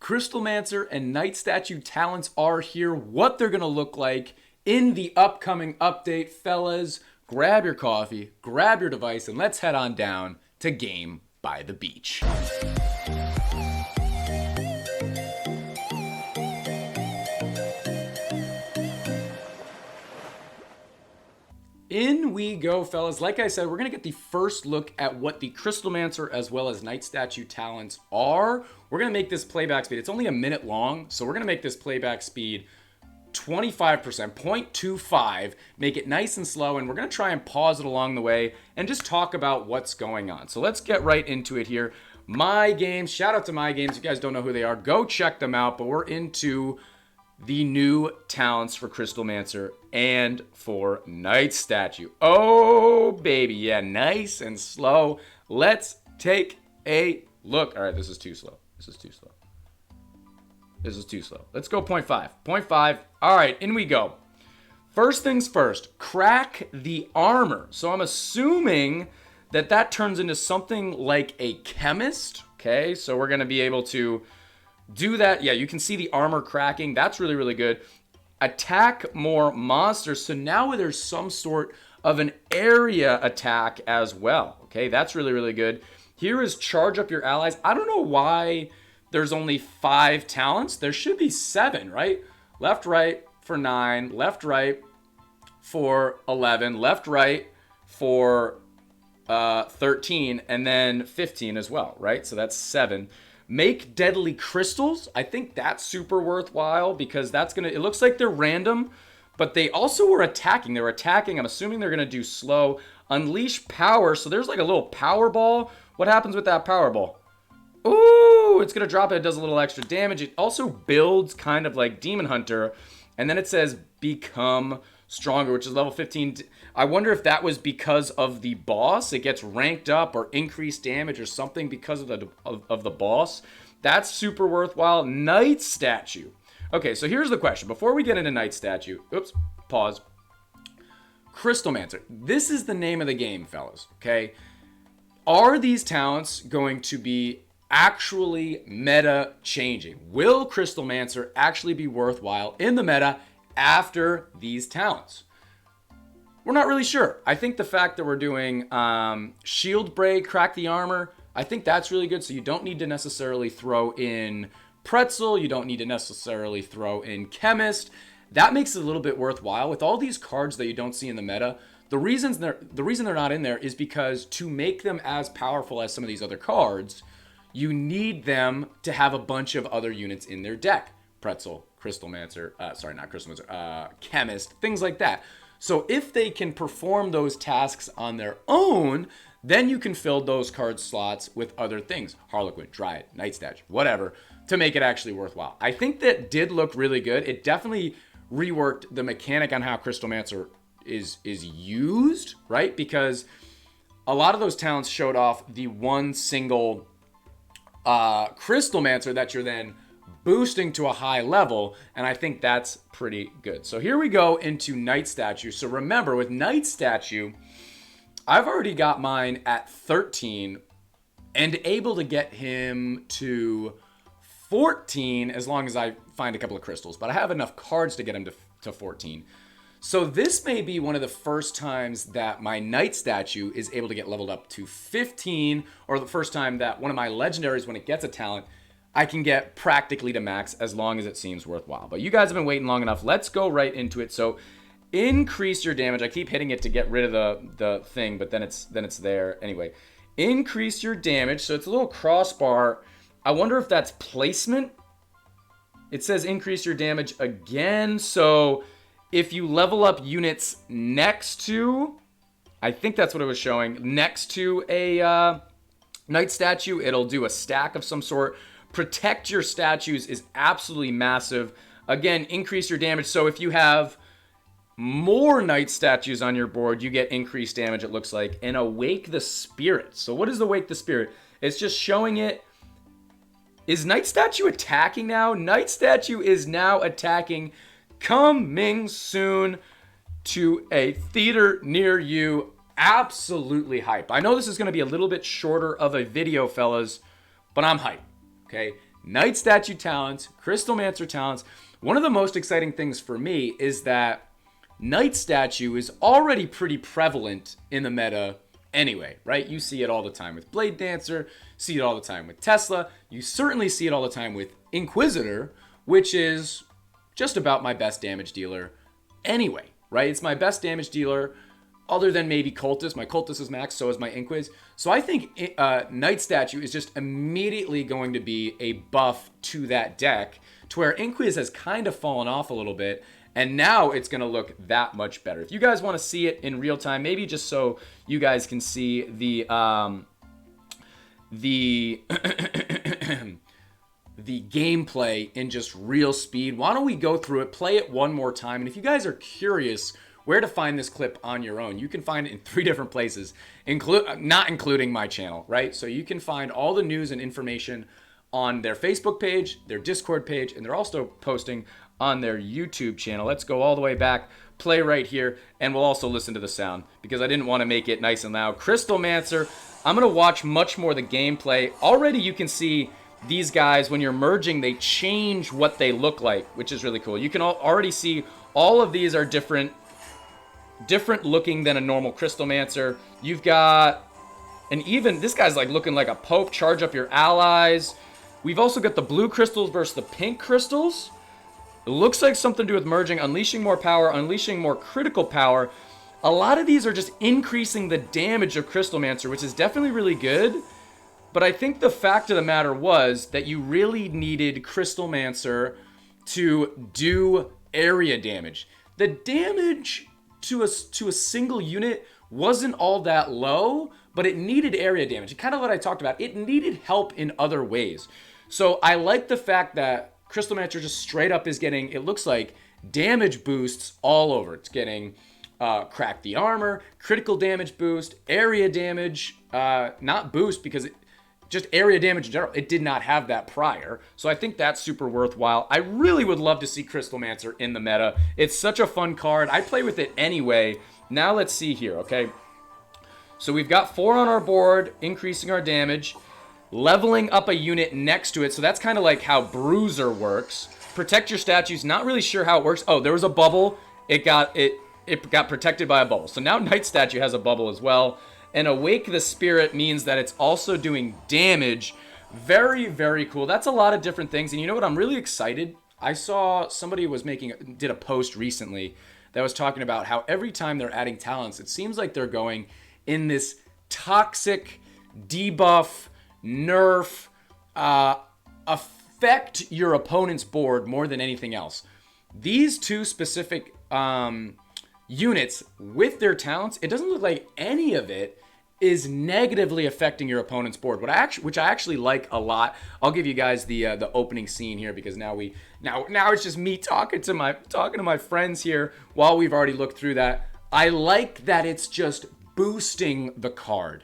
Crystal Mancer and Night Statue talents are here, what they're going to look like in the upcoming update. Fellas, grab your coffee, grab your device, and let's head on down to Game by the Beach. In we go, fellas. Like I said, we're going to get the first look at what the Crystal Mancer as well as Night Statue talents are. We're going to make this playback speed. It's only a minute long, so we're going to make this playback speed 25%, 0.25, make it nice and slow, and we're going to try and pause it along the way and just talk about what's going on. So let's get right into it here. My Games, shout out to My Games. If you guys don't know who they are, go check them out, but we're into the new talents for Crystal Mancer and for Night Statue. Oh, baby. Yeah, nice and slow. Let's take a look. All right, this is too slow. This is too slow. This is too slow. Let's go 0.5. 0.5. All right, in we go. First things first, crack the armor. So I'm assuming that that turns into something like a chemist. Okay, so we're going to be able to do that. Yeah, you can see the armor cracking. That's really, really good. Attack more monsters. So now there's some sort of an area attack as well. Okay, that's really, really good. Here is charge up your allies. I don't know why there's only 5 talents. There should be 7, right? Left, right for 9. Left, right for 11. Left, right for 13. And then 15 as well, right? So that's 7. Make deadly crystals. I think that's super worthwhile because that's going to, it looks like they're random, but they also were attacking. They were attacking. I'm assuming they're going to do slow. Unleash power. So there's like a little power ball. What happens with that power ball? Ooh, it's going to drop it. It does a little extra damage. It also builds kind of like Demon Hunter. And then it says become stronger, which is level 15. I wonder if that was because of the boss. It gets ranked up or increased damage or something because of the boss. That's super worthwhile. Night Statue. Okay, so here's the question. Before we get into Night Statue, oops, pause. Crystal Mancer. This is the name of the game, fellas, okay? Are these talents going to be actually meta changing? Will Crystal Mancer actually be worthwhile in the meta after these talents? We're not really sure. I think the fact that we're doing shield break, crack the armor, I think that's really good. So you don't need to necessarily throw in pretzel. You don't need to necessarily throw in chemist. That makes it a little bit worthwhile. With all these cards that you don't see in the meta, the reason they're not in there is because to make them as powerful as some of these other cards, you need them to have a bunch of other units in their deck. Pretzel, Crystal Mancer, not Crystal Mancer, chemist, things like that. So if they can perform those tasks on their own, then you can fill those card slots with other things. Harlequin, Dryad, Night Statue, whatever, to make it actually worthwhile. I think that did look really good. It definitely reworked the mechanic on how Crystal Mancer is used, right? Because a lot of those talents showed off the one single Crystal Mancer that you're then boosting to a high level, and I think that's pretty good. So here we go into Night Statue. So remember, with Night Statue, I've already got mine at 13 and able to get him to 14 as long as I find a couple of crystals, but I have enough cards to get him to 14. So this may be one of the first times that my Night Statue is able to get leveled up to 15, or the first time that one of my legendaries, when it gets a talent, I can get practically to max as long as it seems worthwhile. But you guys have been waiting long enough. Let's go right into it. So increase your damage. I keep hitting it to get rid of the thing, but then it's there. Anyway, increase your damage. So it's a little crossbar. I wonder if that's placement. It says increase your damage again. So if you level up units next to, I think that's what it was showing, next to a Night Statue, it'll do a stack of some sort. Protect your statues is absolutely massive. Again, increase your damage. So if you have more Night Statues on your board, you get increased damage, it looks like. And Awake the Spirit. So what is Awake the Spirit? It's just showing it. Is Night Statue attacking now? Night Statue is now attacking. Coming soon to a theater near you. Absolutely hype. I know this is going to be a little bit shorter of a video, fellas, but I'm hype. Okay, Night Statue talents, Crystalmancer talents. One of the most exciting things for me is that Night Statue is already pretty prevalent in the meta anyway, right? You see it all the time with Blade Dancer, see it all the time with Tesla. You certainly see it all the time with Inquisitor, which is just about my best damage dealer anyway, right? It's my best damage dealer other than maybe Cultist. My Cultist is max, so is my Inquis. So I think Night Statue is just immediately going to be a buff to that deck, to where Inquis has kind of fallen off a little bit, and now it's going to look that much better. If you guys want to see it in real time, maybe just so you guys can see the the gameplay in just real speed, why don't we go through it, play it one more time, and if you guys are curious where to find this clip on your own, you can find it in 3 different places, not including my channel, right? So you can find all the news and information on their Facebook page, their Discord page, and they're also posting on their YouTube channel. Let's go all the way back, play right here, and we'll also listen to the sound because I didn't want to make it nice and loud. Crystalmancer, I'm going to watch much more of the gameplay. Already you can see these guys, when you're merging, they change what they look like, which is really cool. You can already see all of these are different looking than a normal Crystalmancer. You've got, and even this guy's like looking like a Pope. Charge up your allies. We've also got the blue crystals versus the pink crystals. It looks like something to do with merging, unleashing more power, unleashing more critical power. A lot of these are just increasing the damage of Crystalmancer, which is definitely really good. But I think the fact of the matter was that you really needed Crystalmancer to do area damage. The damage to a single unit wasn't all that low, but it needed area damage. Kind of what I talked about. It needed help in other ways. So I like the fact that Crystalmancer just straight up is getting, it looks like, damage boosts all over. It's getting crack the armor, critical damage boost, area damage, not boost because just area damage in general. It did not have that prior. So I think that's super worthwhile. I really would love to see Crystalmancer in the meta. It's such a fun card. I play with it anyway. Now let's see here, okay? So we've got 4 on our board, increasing our damage, leveling up a unit next to it. So that's kind of like how Bruiser works. Protect your statues. Not really sure how it works. Oh, there was a bubble. It got protected by a bubble. So now Night Statue has a bubble as well. And Awake the Spirit means that it's also doing damage. Very, very cool. That's a lot of different things. And you know what? I'm really excited. I saw somebody did a post recently that was talking about how every time they're adding talents, it seems like they're going in this toxic debuff, nerf, affect your opponent's board more than anything else. These 2 specific units with their talents, it doesn't look like any of it is negatively affecting your opponent's board, which I actually like a lot. I'll give you guys the opening scene here because now it's just me talking to my friends here while we've already looked through that. I like that it's just boosting the card.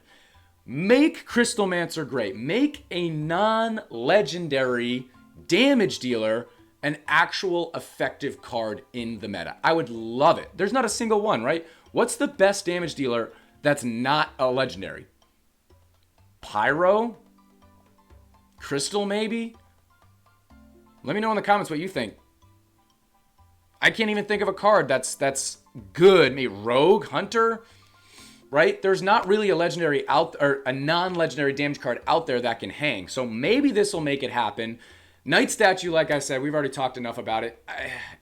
Make Crystalmancer great. Make a non-legendary damage dealer an actual effective card in the meta. I would love it. There's not a single one, right? What's the best damage dealer that's not a legendary? Pyro? Crystal, maybe? Let me know in the comments what you think. I can't even think of a card that's good. Maybe Rogue, Hunter, right? There's not really a legendary or a non-legendary damage card out there that can hang. So maybe this will make it happen. Night Statue, like I said, we've already talked enough about it.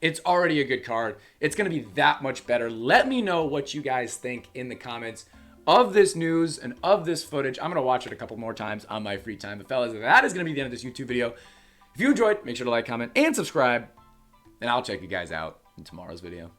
It's already a good card. It's going to be that much better. Let me know what you guys think in the comments of this news and of this footage. I'm going to watch it a couple more times on my free time. But fellas, that is going to be the end of this YouTube video. If you enjoyed, make sure to like, comment, and subscribe. And I'll check you guys out in tomorrow's video.